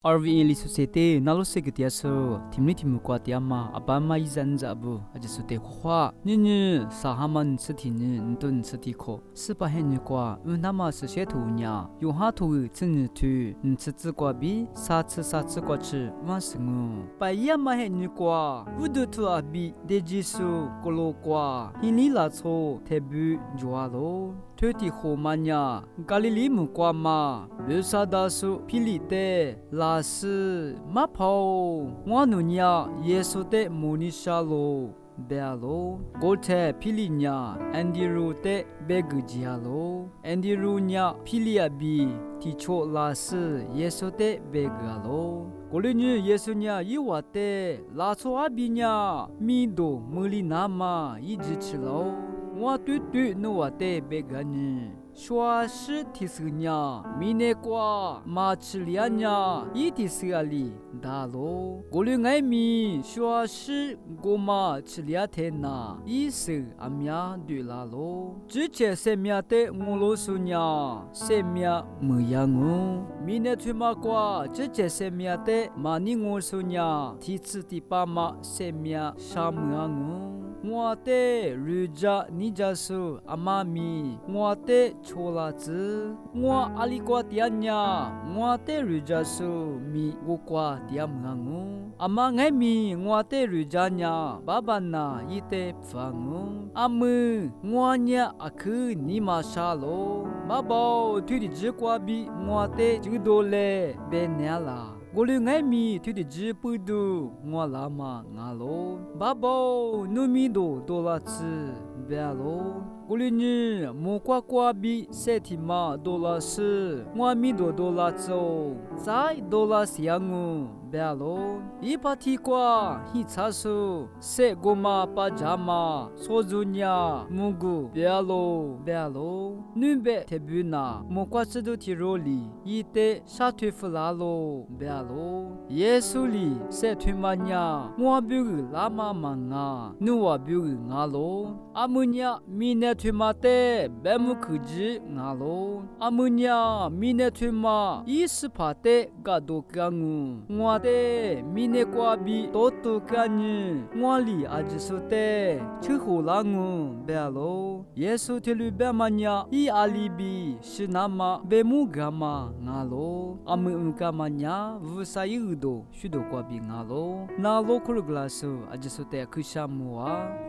RVA li societe nalo segetia so timni timu kwa tiama abama izan zabu ajisute khwa nini sahaman sitini ntun sitiko sipa hen kwa unama se tunya yuha tu tsin tu ntsi kwa bi sa tsi kwa chi wasingu pa yama hen kwa wudu tu abi dejisu kolo kwa hini la cho tebu jwalo Tuti Homanya, Galili Mukwama, Lusadasu Pilite, Las Mapo, Wanunya, Yesote Monishalo, Bealo, Golte Pilinya, Andirute Begujialo, Andirunya Piliabi, Ticho Las, Yesote Begalo. Golunyu Yesunya Iwate, Laso Abinya, Mido Mulinama, Ijichilo. 我对对那我得别个呢，说是提示伢，明年过马吃两伢，一提示阿里大咯。过了爱米，说是过马吃两天呐，一是阿苗对啦咯。之前生命的我老孙伢，生命没样哦。明年去马过，之前生命的马尼我孙伢，提次第八马生命啥么样哦。 我的日家你家是阿妈咪，我的错了子，我阿里瓜爹娘，我的日家是咪我瓜爹母，阿妈爱咪我的日家娘，爸爸那一的房哦，阿母我娘阿去你妈杀喽，爸爸推的只瓜比我的就多嘞，别娘啦。 我的爱米推的只不多，我拉嘛我咯，爸爸努米多多啦子，别咯。我的女莫瓜瓜比身体嘛多啦是，我米多多啦走，再多啦香哦，别咯。一把提瓜一擦手，色果嘛巴扎嘛，说主呀木古别咯别咯，女别特别那莫瓜子都提罗里，一得沙推弗拉咯别。 耶稣里塞推玛呀，我表个拉玛曼啊，努我表个阿罗，阿姆呀米内推玛的白木科技阿罗，阿姆呀米内推玛伊斯帕的嘎多干乌，我的米内瓜比多多干呢，我里阿吉说的吃胡拉乌白罗，耶稣推鲁白玛呀，伊阿里比是那么白木干嘛阿罗，阿姆干嘛呀？ Vusaiudo, shudo kwa bingalo, na lokul glasu, ajisote kushamua.